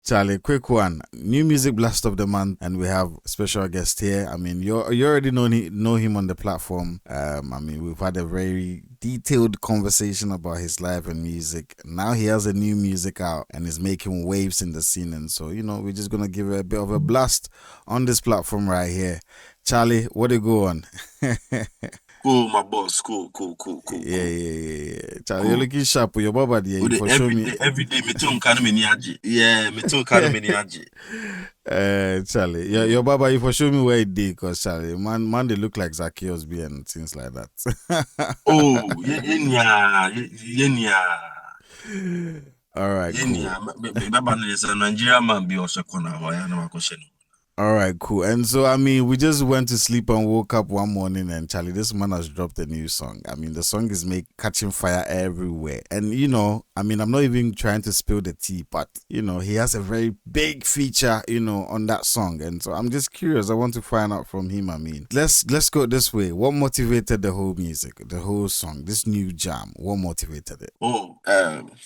Charlie, quick one. New music blast of the month, and we have a special guest here. I mean, you already know him on the platform. I mean, we've had a very detailed conversation about his life and music. Now he has a new music out and is making waves in the scene. And so, we're just gonna give it a bit of a blast on this platform right here. Charlie, what do you go on? Cool, my boss. Cool. Yeah. Charlie, you're Cool. looking sharp. Your baba there. Oh, You for show me. every day, me too, kind of many aji. Yeah, me too, kind of many aji. Charlie, your Yeah. baba, you for show me where it did, cause Charlie, man, they look like Zacchaeus B and things like that. Oh, yenya. All right, cool. Yenya. Me baba no is a Nigerian man be also kona hoya na makoshe no. All right, cool. And so, I mean, we just went to sleep and woke up one morning, and Charlie, this man has dropped a new song. I mean, the song is catching fire everywhere. And, I mean, I'm not even trying to spill the tea, but, he has a very big feature, on that song. And so I'm just curious. I want to find out from him. I mean, let's go this way. What motivated the whole music, the whole song, this new jam? What motivated it? Oh,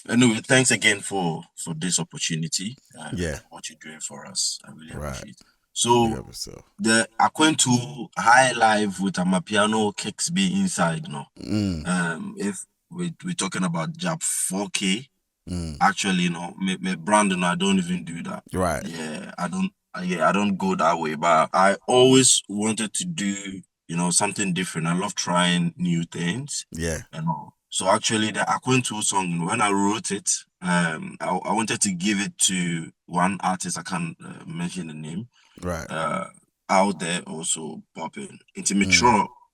anyway, thanks again for this opportunity. Yeah, What you're doing for us, I really right. appreciate. Big So up yourself. the Akwantuo high life with a piano kicks be inside, no. If we're talking about Jab 4K, actually, my brand, I don't even do that. Right. Yeah, I don't go that way. But I always wanted to do, something different. I love trying new things. Yeah. And all. So actually, the Akwantuo song, when I wrote it, I wanted to give it to one artist. I can't mention the name. Right. Out there also popping. Into me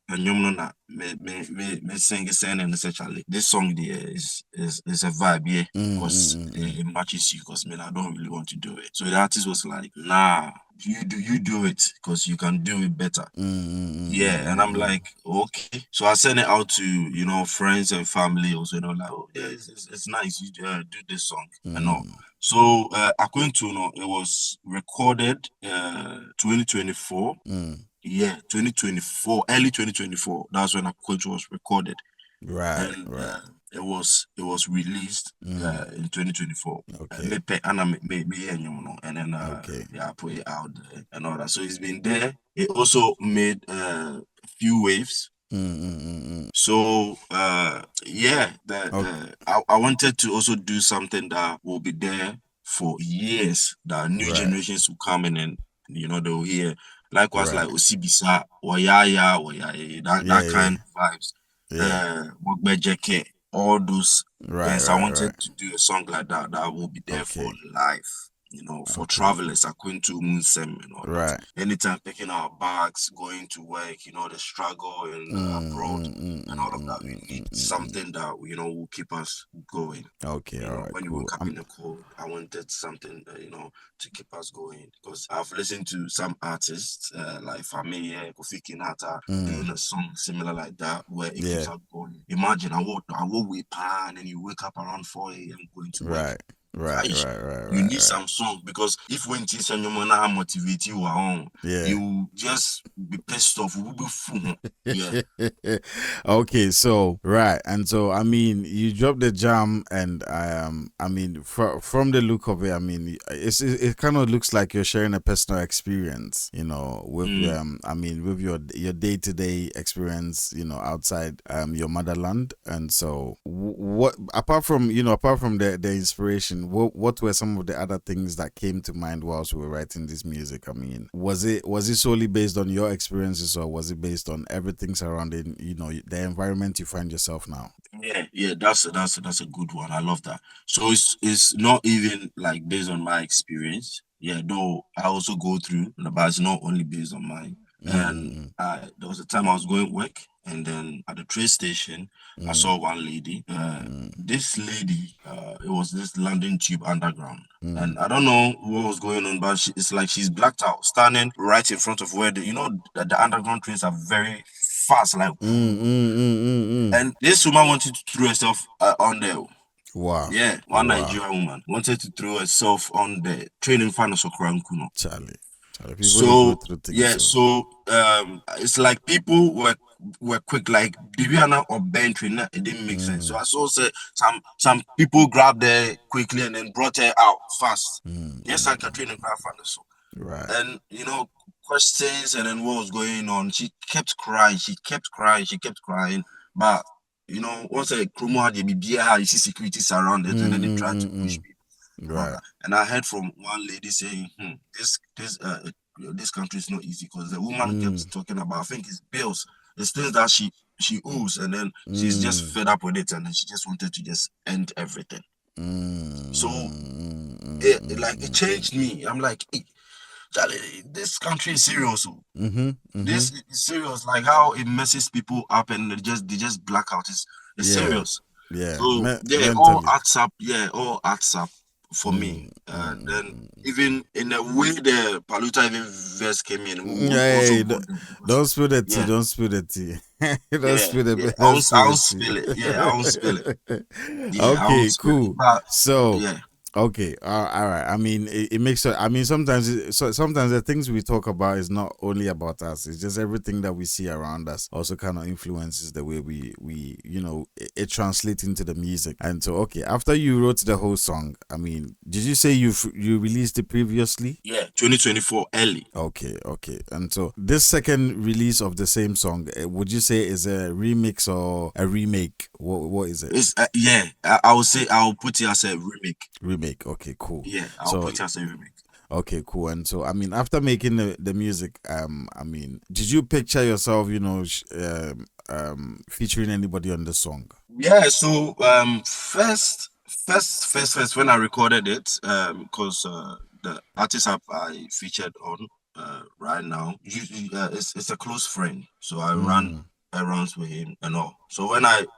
and you know me sing and essentially this song there is a vibe, yeah. Because it matches you because man, I don't really want to do it. So the artist was like, nah, you do it because you can do it better. Yeah, and I'm like, okay. So I sent it out to friends and family also, like, oh yeah, it's nice. You do this song and all. So Akwantuo, it was recorded 2024. Yeah, 2024, early 2024. That's when Akwantuo was recorded. Right. And Right. it was released in 2024. Okay. And then Okay. yeah, I put it out there and all that. So it's been there. It also made a few waves. So yeah, I wanted to also do something that will be there for years, that new Right. generations will come in and they'll hear. Likewise, Right. like Osibisa, Oyaya, that Yeah. kind of vibes. Yeah. Mogbejeke, all those Right. things. I Right. Right. wanted to do a song like that will be there for Okay. life. For Okay. travelers, Akwantuo Munsem and all that. Right. Anytime picking our bags, going to work, the struggle in abroad and all of that, we need something that will keep us going. Okay. All right. When you Cool. wake up in the cold, I wanted something to keep us going because I've listened to some artists like Fame, Kofi Kinata doing a song similar like that where it keeps Yeah. us going. Imagine I will wake up and then you wake up around 4 a.m. going to work. Right. Right. Aish, Right. Right. you Right. need Right. some song because if when you send your money motivate you at home, Yeah. you just be pissed off. You will be full. Yeah. Okay, so right, and so I mean, you dropped the jam, and I mean, from the look of it, I mean, it kind of looks like you're sharing a personal experience, with I mean, with your day to day experience, outside your motherland, and so what apart from the inspiration, what were some of the other things that came to mind whilst we were writing this music? I mean, was it solely based on your experiences, or was it based on everything surrounding the environment you find yourself now? Yeah, that's a good one. I love that. So it's not even like based on my experience. Yeah, though I also go through, but it's not only based on mine. And there was a time I was going work, and then at the train station, I saw one lady. This lady, it was this London Tube Underground, and I don't know what was going on, but it's like she's blacked out, standing right in front of where the underground trains are very fast, like. And this woman wanted to throw herself on there. Wow. Yeah, one Wow. Nigerian woman wanted to throw herself on the train in front of Charlie, people they go So through things. yeah, So so it's like people were were quick. Like Diviana or Bentry, it didn't make sense. So I saw say some people grabbed her quickly and then brought her out fast. Yes, I Katrina Crawford. So Right. and questions and then what was going on. She kept crying. She kept crying. She kept crying. But once a chromo had the BBI, you see security surrounded, and then they tried to push people and all Right. that. And I heard from one lady saying, this country is not easy because the woman kept talking about, I think it's bills, it's things that she owes, and then she's just fed up with it, and then she just wanted to just end everything. So it changed me. I'm like, hey, Charlie, this country is serious. Oh. This is serious. Like how it messes people up and they just black out. It's Yeah. serious. Yeah. So yeah, all Mentally. adds up. Yeah, all adds up for me. Then even in the way the Paluta even verse came in, we also Hey, brought them because don't spill the tea. yeah, Don't spill the tea. Don't yeah, spill yeah. the. I Don't won't, spill I the won't spill it. Yeah, I won't spill it. tea. Yeah, I won't Okay. spill it. Cool. But So. yeah, Okay, all right. I mean, it makes sense. I mean, sometimes the things we talk about is not only about us. It's just everything that we see around us also kind of influences the way we it translates into the music. And so, okay, after you wrote the whole song, I mean, did you say you released it previously? yeah, 2024 early. Okay. And so this second release of the same song, would you say is a remix or a remake? What is it? It's yeah, I will say I'll put it as a remake. Remake. Okay, cool. Yeah, I'll So put it as a remake. okay, cool. And so, I mean, after making the music, I mean, did you picture yourself, featuring anybody on the song? Yeah, so first when I recorded it, because the artist I featured on right now, it's a close friend, so I run Mm, errands with him and all. So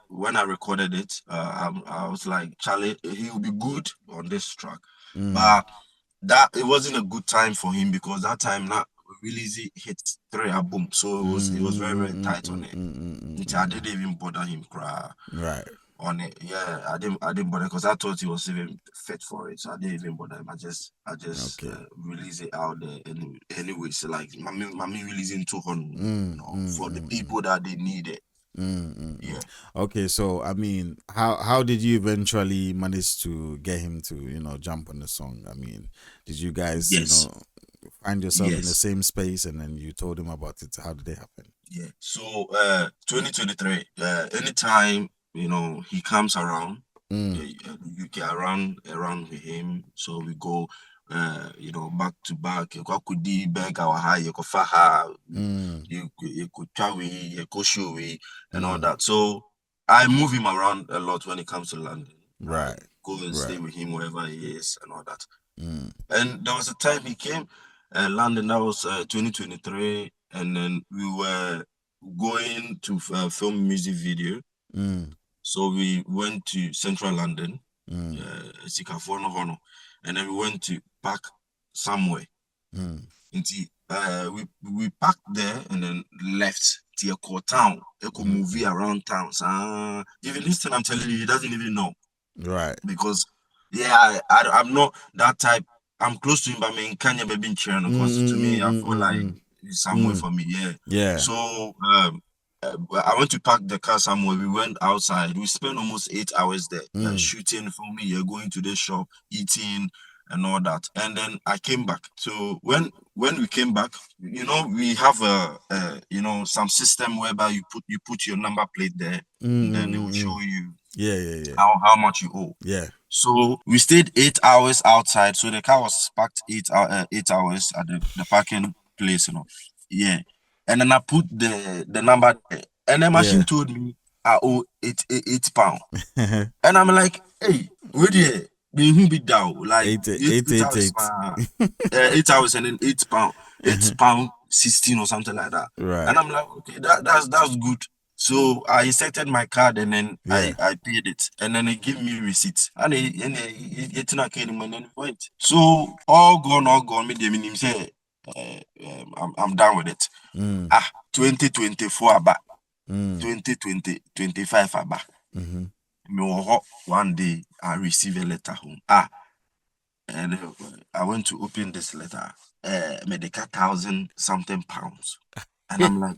when I recorded it, I was like, Charlie, he will be good on this track, mm, but that it wasn't a good time for him because that time not really hit three album, so it was very very tight on it. I didn't even bother him cry right. on it. Yeah, I didn't bother because I thought he was even fit for it. So I didn't even bother him. I just Okay. release it out there anyway. So like mommy releasing 200, for the people that they need it. Yeah. Okay, so I mean, how did you eventually manage to get him to jump on the song? I mean, did you guys Yes. find yourself in the Yes. same space and then you told him about it? How did it happen? Yeah. So 2023, anytime he comes around, Mm, you get around with him. So we go back to back. You could di beg our high, you could faha, mm, you could chawi, you could show and all mm, that. So I move him around a lot when he comes to London. I right, go and stay right. with him wherever he is and all that. Mm, And there was a time he came London, that was 2023, and then we were going to film music video. mm, So we went to central London, mm, Sikafono Hono, and then we went to park somewhere. mm, We parked there and then left to a core town. Echo mm. movie around towns. Even this thing I'm telling you, he doesn't even know Right. because yeah, I'm not that type. I'm close to him, but I mean, Kanye baby in China Mm, because to mm, me, mm, I mm, feel mm, like mm. it's somewhere Mm. for me. Yeah. Yeah. So I went to park the car somewhere. We went outside. We spent almost 8 hours there, Mm. shooting for me. You're going to the shop, eating, and all that. And then I came back. So when we came back, we have some system whereby you put your number plate there, Mm, and mm, then it mm, will mm. show you Yeah. how much you owe. Yeah. So we stayed 8 hours outside. So the car was parked 8 hours at the parking place, Yeah. And then I put the number there. And the machine Yeah. told me I owe £8. And I'm like, hey, where the who be down? Like Eight, eight, eight, eight eight, hours, eight. 8 hours and then £8. £8 16 or something like that. Right. And I'm like, okay, that's good. So I inserted my card and then I, Yeah. I paid it. And then they gave me receipt. It came and then we went. So all gone, me the minim say I'm done with it. Mm. 2024 about Mm. 2025 about. Mm-hmm. Me one day I receive a letter home. And I went to open this letter. Medical 1,000 something pounds. And I'm like,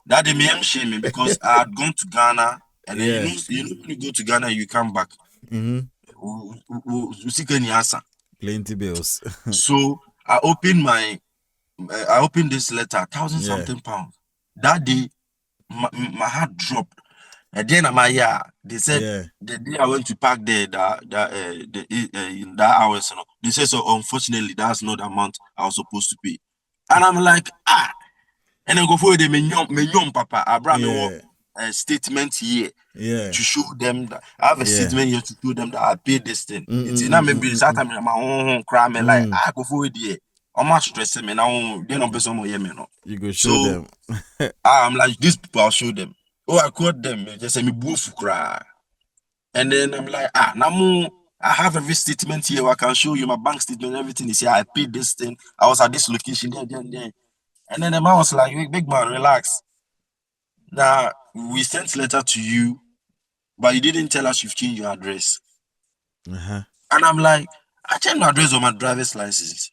that day me am shaming because I had gone to Ghana, and then Yeah. you know when you go to Ghana, you come back. Mm-hmm. You see any answer. Plenty bills. So I opened this letter, thousand Yeah. something pounds. That day, my heart dropped. And then my yeah, they said Yeah. the day I went to park there, in that hours, they said so. Unfortunately, that's not the amount I was supposed to pay. And I'm like, and then go for the menu, papa. I brought me Yeah. a statement here Yeah. to show them that I have a Yeah. statement here to show them that I paid this thing. It's not maybe that Mm-mm-mm-mm-mm. time my own cry me like Mm. I go for it there. I'm not stressing me now. They don't be some more me no. You go show So them. I'm like these people. I'll show them. Oh, I called them. They say me boof cry. And then I'm like, Namu, I have every statement here. I can show you my bank statement. Everything is here. I paid this thing. I was at this location there. And then the man was like, big man, relax. Now we sent letter to you, but you didn't tell us you've changed your address. Uh-huh. And I'm like, I changed my address on my driver's license.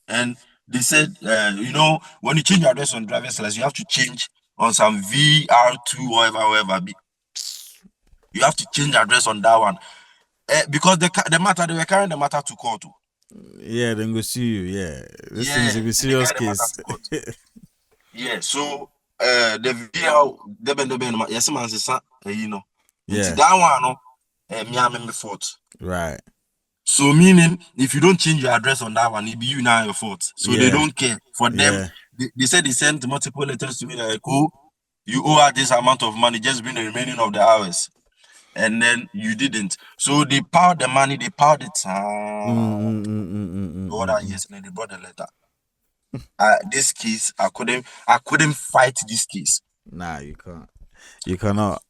And they said, when you change your address on driver's license, you have to change on some VR2, whatever. You have to change address on that one. Because the matter, they were carrying the matter to court. Yeah, then go see you. Yeah. This thing's a Yeah, be they serious carried the matter case. to court. Yeah, so the VR, yes, man, into Yeah. that one, no, me and me fault. Right. So meaning, if you don't change your address on that one, it be you now your fault. So they Yeah. don't care. For them, Yeah. they said they sent multiple letters to me like, oh, you owe her this amount of money, just bring the remaining of the hours. And then you didn't. So they piled the money, they piled it. All that Mm-mm-mm-mm-mm-mm-mm. years, and then they brought the letter. This case, I couldn't fight this case. Nah, you can't. You cannot.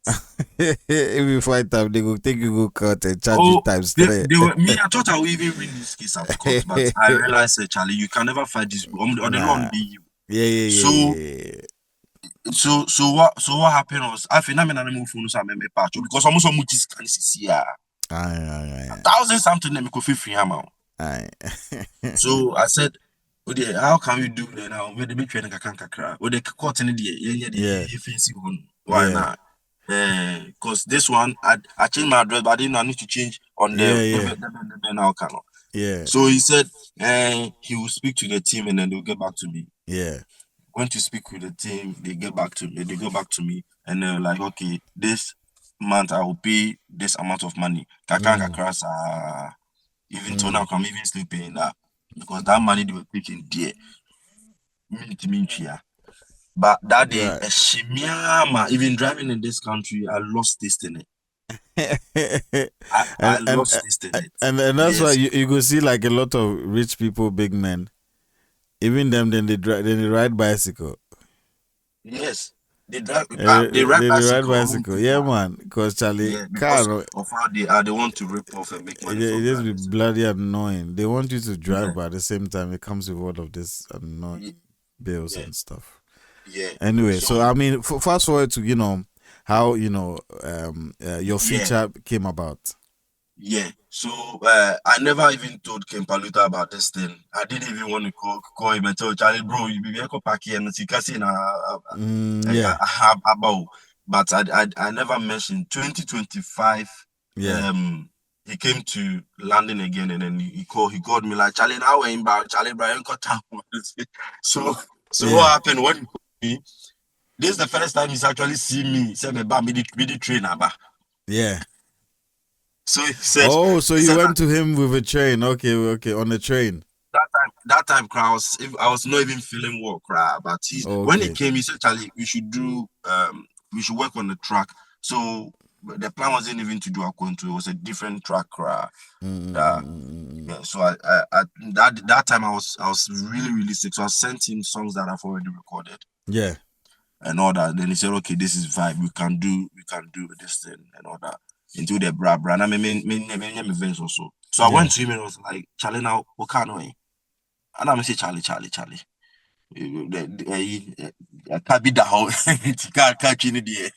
If you fight them, they go take you go court and charge you Oh, times three. they were me. I thought I would even win this case at court, but I realized, Charlie, you can never fight this. On the law, Nah. be you. Yeah, yeah, yeah, So yeah, yeah. so what happened was I think I'm in an phone so I'm a patch because almost so much is can see a Aye, thousand something that me could feel free amount. aye, aye. So I said, oh dear, how can we do that now? Where the big train can crack? Where the court in the Yeah, fancy one. Why yeah, not? Because this one I changed my address, but I didn't need to change on yeah, the now cannot. yeah, So he said he will speak to the team and then they'll get back to me. yeah. Went to speak with the team, they get back to me, they go back to me, and they're like, okay, this month I will pay this amount of money. Kakanga Mm, crash, even till now, mm. I'm even still paying that because that money they were taking there, but that day, Right. a shimiama, even driving in this country, I lost taste in it. I and and lost taste in it. and that's why Yes, you go see like a lot of rich people, big men. Even them, then they ride bicycle. yes. They drive, they ride They ride bicycle home bicycle. Yeah, quicker. man. Cause Charlie Yeah, car, because no, of how they want to rip off and make money it from just be drivers. bloody annoying. They want you to drive, Yeah, but at the same time, it comes with all of this annoying yeah, bills yeah. and stuff. Yeah. Anyway, So so I mean, fast forward to how your yeah, feature came about. yeah. So I never even told Ken Paluta about this thing. I didn't even want to call him and tell Charlie, bro, you be able pack here and see kasi na Yeah, about. But I never mentioned 2025. yeah, Um, he came to London again, and then he called me like Charlie. Now we're in back. Charlie Brian got town. So so what yeah, happened when he called me? This is the first time he's actually seen me. He said, "Me ba me the trainer ba." yeah. So Oh, so he you said went to him with a train? Okay, okay, on the train. that time I was not even feeling well, cry. But when he Okay. came, he said, Charlie, we should work on the track. So the plan wasn't even to do Akwantuo. It was a different track, cry. That Mm-mm-mm-mm-mm. yeah, so that time I was really really sick. So I sent him songs that I've already recorded Yeah, and all that. Then he said, okay, this is vibe. We can do this thing and all that. Into the bra. And I mean, events also. So I went yeah. to him and was like, Charlie, now what kind of way? And I'm say, Charlie. I can't be down. Can't catch in the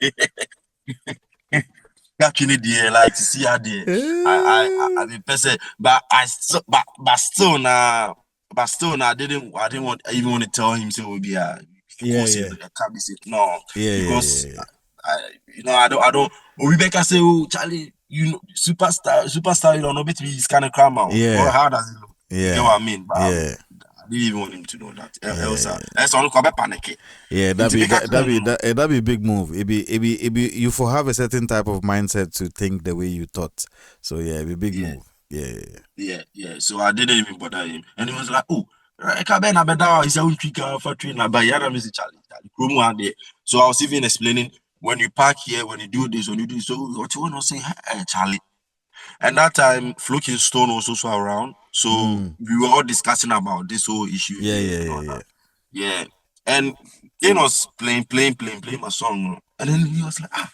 catching it there, like to see how there. I Eh, mean, person, but I still, but still now. but still, no, I even want to tell him so be Yeah, yeah. can't be said no Yeah, yeah, because yeah, yeah. I don't. Rebecca say, oh Charlie, you know, superstar, you know, no bet me he's kind of cram out. Well, Yeah, how does it look? You get yeah, what I mean? But yeah, I didn't even want him to know that. yeah. Elsa, that's all come panic. Yeah, Into make that'd be a big move. You for have a certain type of mindset to think the way you thought. So yeah, it'd be a big yeah. move. Yeah, yeah, Yeah. So I didn't even bother him. And he was like, oh, I can't better. He's a trick for trainer. But yeah, Mr. Charlie. Promo out there. So I was even explaining when you park here, when you do this, when you do this. So what you want to say, hey, Charlie. And that time, Floating Stone was also around. So mm. we were all discussing about this whole issue Yeah, here yeah, and all yeah, that. yeah. Yeah. And Kane was playing my song. And then he was like, ah,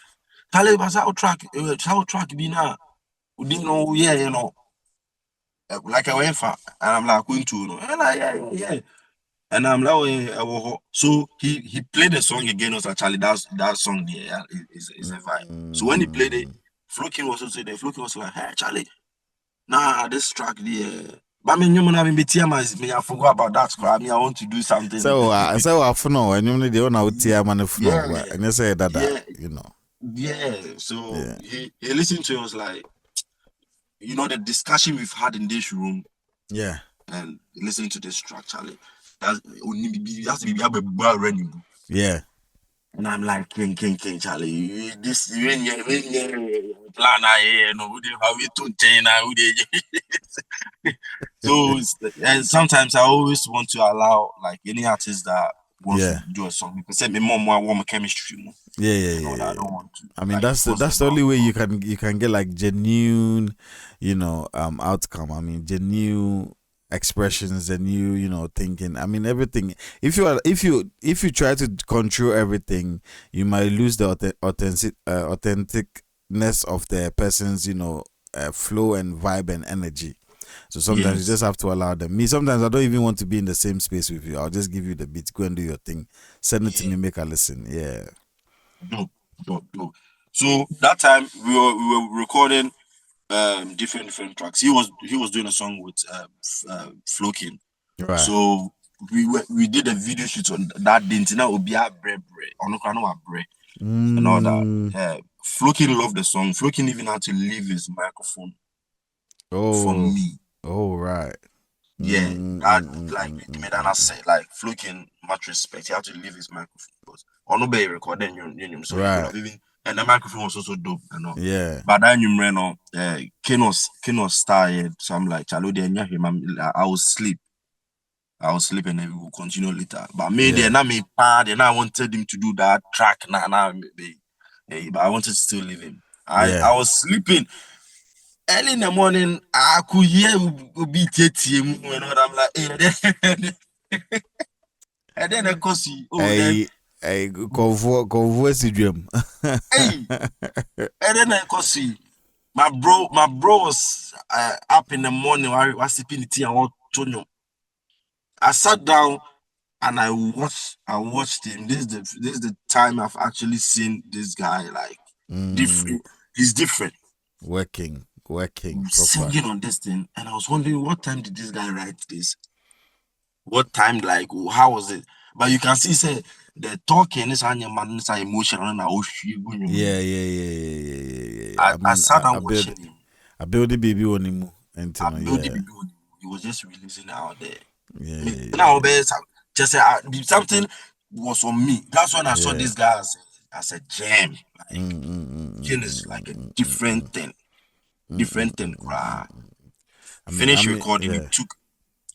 Charlie, was how track be now? We didn't know, yeah, you know. Like I went for, and I'm like Akwantuo, no, and like yeah, and I'm like, oh, yeah, so he played the song again. Was actually that song there yeah, is a vibe. So when he played it, Mm. Flokin was also there. Flokin was like, hey Charlie, nah, this track there. But I mean, you know, me I forgot about that crap. Me, I want to do something. So I know, and you know the one out here man Yeah, but and you say that, yeah, you know. yeah. So Yeah. he listened to it, was like, you know, the discussion we've had in this room Yeah. and listening to this track, Charlie. That's be running. Yeah. And I'm like, King, Charlie. This when plan I no we have it to China. So and sometimes I always want to allow like any artist that wants to Yeah. do a song because me more warm chemistry more Yeah, yeah, and all yeah, that. I yeah. don't want to I mean like force that's them the out. only way you can get like genuine, outcome. I mean genuine expressions, the new, thinking. I mean everything. If you try to control everything, you might lose the authenticness of the person's, flow and vibe and energy. So sometimes you Yes. just have to allow them. Me, sometimes I don't even want to be in the same space with you. I'll just give you the beat, go and do your thing. Send it to Yeah. me, make a listen. Yeah. Dope. So that time we were recording different tracks. He was doing a song with Flokin. Right. So we did a video shoot on that day. Now Obi bre on bre and all that. Mm. Flokin loved the song. Flokin even had to leave his microphone for Oh. me. Oh, right. Yeah, Mm, I mm, mm, like mm, made mm, an mm, mm. say like Flokin much respect. He had to leave his microphone because on be recording so he could Right. have even and the microphone was also dope and all. Yeah. But then you ran on Kinos tired. So I'm like, Chalo de him. I will sleep. I was sleeping and we will continue later. But me there Yeah. now me pad and I wanted him to do that track now but I wanted to still leave him. I Yeah. was sleeping early in the morning. I could hear Obi TTM and what I'm like, hey, and then of course then I convo si dream. hey and then of course my bro was up in the morning. I was sipping the tea and what I sat down and I watched him. This is the time I've actually seen this guy like Mm, different. He's different working proper. singing on this thing, and I was wondering what time did this guy write this? What time like how was it? But you can see say the talking is an man is emotional and Yeah, yeah, yeah, yeah, yeah, yeah, yeah. I, I I mean, sat down watching him. I build the baby on him, and I built the yeah, baby on him. He was just releasing it out there. yeah, Me yeah, now just say something was on me. That's when I saw yeah. this guy as a gem. Like Mm, mm, mm, mm, King is mm, like a mm, mm, mm, different thing. mm, mm, Different mm, thing. mm, mm. Finish recording, Yeah.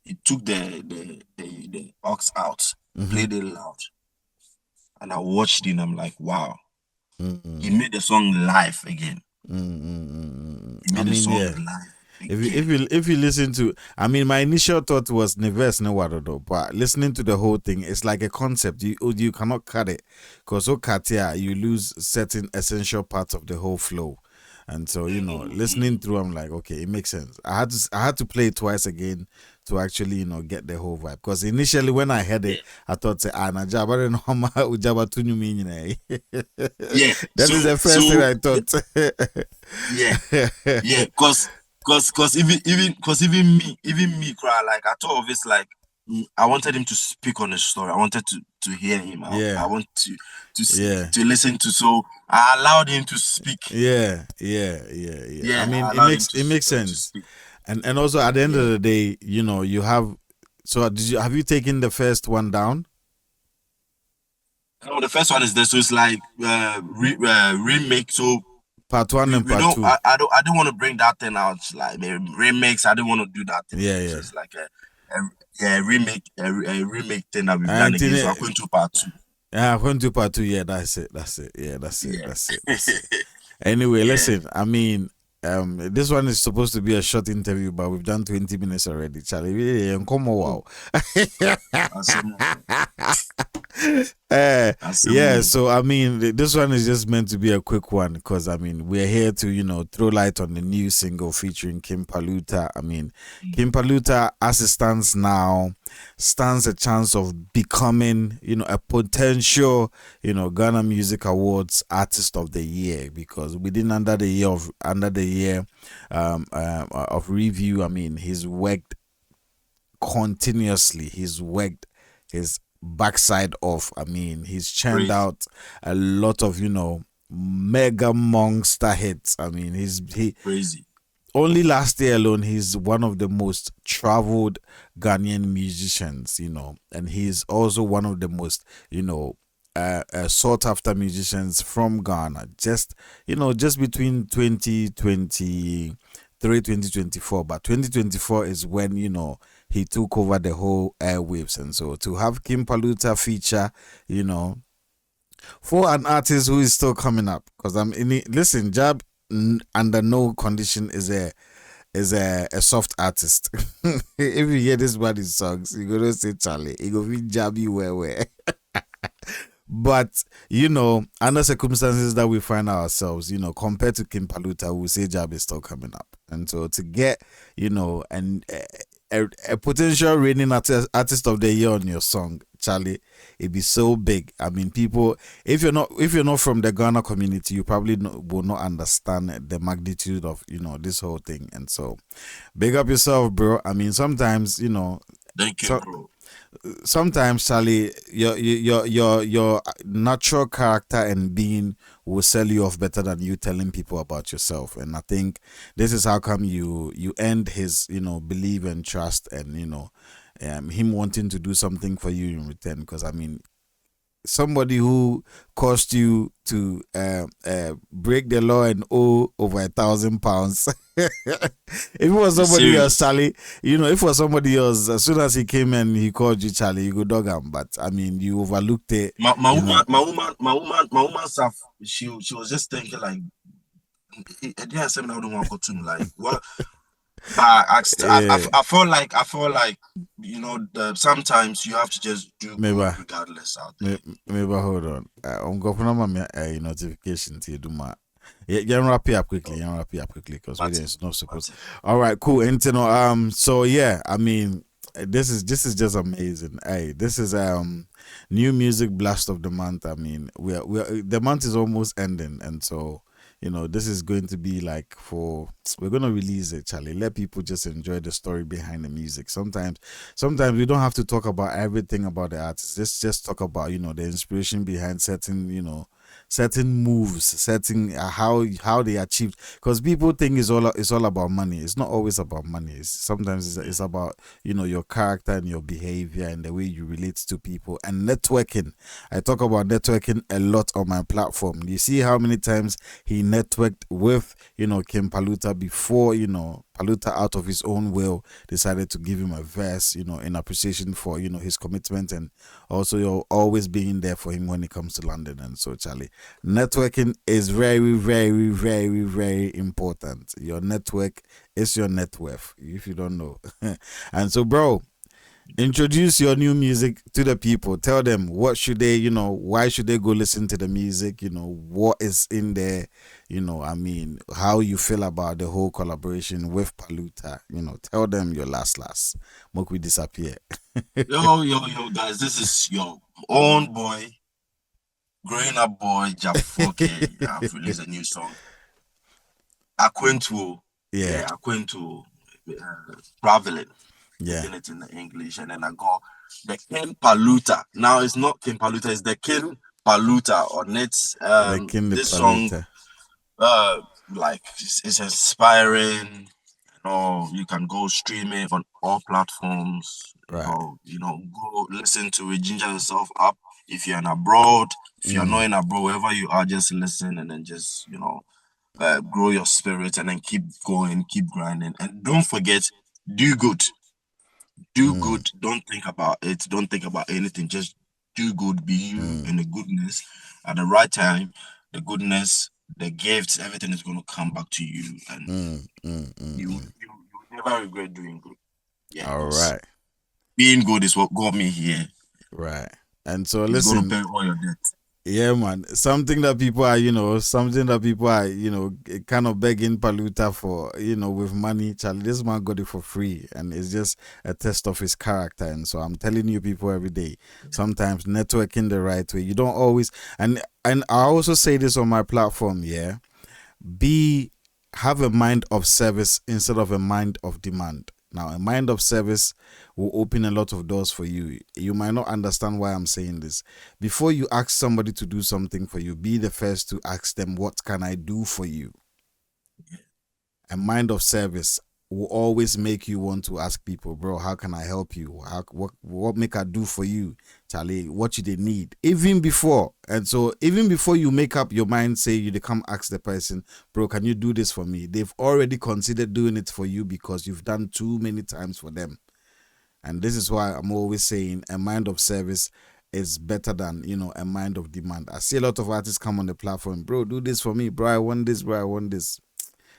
he took the aux out, Mm-hmm. played it loud, and I watched it and I'm like, wow. He Mm, made the song live again. He I made the mean, song yeah. live If again. you listen to, I mean, my initial thought was Neves no Wadodo, but listening to the whole thing, it's like a concept. You cannot cut it, because so cut you lose certain essential parts of the whole flow. And so, listening through, I'm like, okay, it makes sense. I had to play it twice again to actually, get the whole vibe. Because initially when I heard Yeah. it, I thought, say, ah, na jaba no ma ujaba tu nyumi nyina." Yeah. That is the first thing I thought. Yeah, yeah, because even me cry, like I thought of it like I wanted him to speak on his story. I wanted to hear him out. I Yeah, want to see yeah. to listen to, so I allowed him to speak. Yeah. I Yeah, mean, I allowed him it makes to sense. speak. And also at the end of Yeah. the day, you have. So did you have you taken the first one down? No, the first one is this, so it's like remake. So Part one and we part don't two. I don't want to bring that thing out like the remakes. I don't want to do that thing Yeah, again. So yeah. it's like a yeah, a remake thing that we've done And again. in So I'm it, going to part two. yeah, part two, part two. Yeah, that's it. That's it. Yeah, Yeah. that's it. Anyway, Yeah. listen. I mean, this one is supposed to be a short interview, but we've done 20 minutes already, Charlie. Yeah, come on, Oh, wow. Asemu. uh, yeah, Asemu. so I mean, this one is just meant to be a quick one because I mean, we're here to throw light on the new single featuring Kim Paluta. I mean, Kim Paluta, as it stands now, stands a chance of becoming a potential Ghana Music Awards Artist of the Year because within under the year of review, I mean, he's worked continuously. He's worked his backside off. I mean, he's churned Crazy. out a lot of mega monster hits. I mean, he Crazy. only last year alone, he's one of the most traveled Ghanaian musicians. And he's also one of the most sought after musicians from Ghana. Just between 2023 2024, but 2024 is when he took over the whole airwaves. And so to have Kim Paluta feature, you know, for an artist who is still coming up, because listen, Jab under no condition is a soft artist. If you hear this body's songs, you're gonna say Charlie, he go be Jabby where. But under circumstances that we find ourselves, compared to Kim Paluta, we say Jab is still coming up, and so to get, and a potential reigning artist of the year on your song, Charlie, it'd be so big. I mean, people, if you're not from the Ghana community, you probably will not understand the magnitude of this whole thing, and so big up yourself, bro. I mean, sometimes Thank you, so bro. sometimes, Charlie, your natural character and being will sell you off better than you telling people about yourself. And I think this is how come you earned his belief and trust, and him wanting to do something for you in return. Because I mean, somebody who caused you to break the law and owe over £1,000. If it was It's somebody else, serious. Charlie, if it was somebody else, as soon as he came and he called you Charlie, you go dog him. But I mean, you overlooked it, My you woman, know. my woman self, she was just thinking like, I didn't say I don't want to go to like what. But Yeah, I feel like sometimes you have to just do maybe, good regardless out there. maybe hold on. I'm going to my notification to you. Do my yeah, wrap it up quickly. Oh, Yeah, wrap it up quickly because we that's it. it's not supposed. That's it. All right, cool. And so yeah, I mean, this is just amazing. Hey, this is new music blast of the month. I mean, we are the month is almost ending, and so this is going to be like we're gonna release it, Charlie. Let people just enjoy the story behind the music. Sometimes we don't have to talk about everything about the artist. Let's just talk about the inspiration behind certain moves, certain how they achieved. Because people think it's all about money. It's not always about money. Sometimes it's about your character and your behavior and the way you relate to people and networking. I talk about networking a lot on my platform. You see how many times he networked with Kim Paluta before Paluta out of his own will decided to give him a verse in appreciation for his commitment, and also you're always being there for him when he comes to London. And so, Charlie, networking is very, very, very, very important. Your network is your net worth, if you don't know. And so, bro, introduce your new music to the people. Tell them what should they, why should they go listen to the music, what is in there, I mean, how you feel about the whole collaboration with Paluta, tell them your last. Mock we disappear. Yo, guys, this is your own boy, growing up boy, Jab 4K. I've released a new song, Akwantuo. Yeah. Yeah, Akwantuo, traveling, Yeah. making it in the English, and then I got the King Paluta. Now it's not King Paluta, it's the King Paluta on it. The King the This song, Paluta. uh, like it's inspiring. You can go stream it on all platforms. Right. Go listen to it, ginger yourself up. If you're in abroad, if you're not Mm, in abroad, wherever you are, just listen and then just grow your spirit and then keep going, keep grinding, and don't forget, do good, do mm, good. Don't think about it. Don't think about anything. Just do good. Be you mm, and the goodness at the right time. The goodness, the gifts, everything is going to come back to you, and mm, mm, mm, mm. you never regret doing good. Yeah, All because right. being good is what got me here. Right. And so It's going to listen, pay all your debts. yeah, man. Something that people are, kind of begging Paluta for, with money. Charlie, this man got it for free, and it's just a test of his character. And so I'm telling you, people every day. Sometimes networking the right way. You don't always, and I also say this on my platform. Yeah, be have a mind of service instead of a mind of demand. Now, a mind of service will open a lot of doors for you. You might not understand why I'm saying this. Before you ask somebody to do something for you, be the first to ask them, what can I do for you? A mind of service will always make you want to ask people, bro, how can I help you? What make I do for you? Charlie, what do they need? Even before. And so even before you make up your mind, say you come ask the person, bro, can you do this for me? They've already considered doing it for you because you've done too many times for them. And this is why I'm always saying a mind of service is better than, a mind of demand. I see a lot of artists come on the platform, bro, do this for me, bro, I want this, bro, I want this.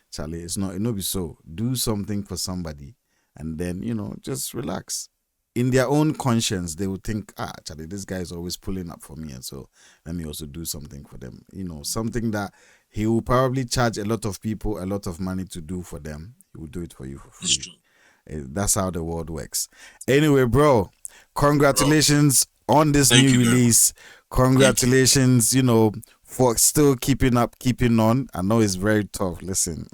Charlie, it no be so. Do something for somebody and then, just relax. In their own conscience, they will think, Charlie, this guy is always pulling up for me. And so let me also do something for them. Something that he will probably charge a lot of people a lot of money to do for them. He will do it for you for It's free. true, That's how the world works. Anyway, bro, bro. congratulations on this Thank new you very much. release. Thank you. Congratulations, for still keeping up, keeping on. I know it's very tough. Listen,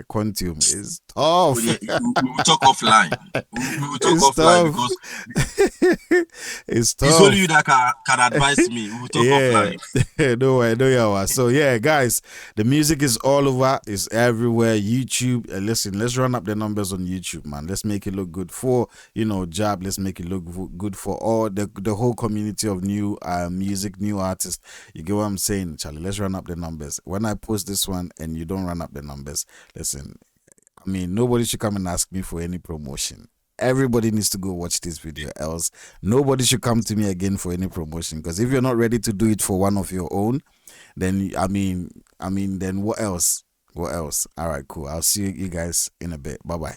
Quantum is Oh, tough. yeah, we will talk offline. We will talk It's offline tough. because It's it's only you tough. that can advise me. We will talk Yeah, offline. no way, no yawa. So yeah, guys, the music is all over. It's everywhere. YouTube. Listen, let's run up the numbers on YouTube, man. Let's make it look good for Jab. Let's make it look good for all the whole community of new music, new artists. You get what I'm saying, Charlie? Let's run up the numbers. When I post this one and you don't run up the numbers, listen. I mean, nobody should come and ask me for any promotion. Everybody needs to go watch this video, else nobody should come to me again for any promotion. Because if you're not ready to do it for one of your own, then then what else? What else? All right, cool. I'll see you guys in a bit. Bye bye.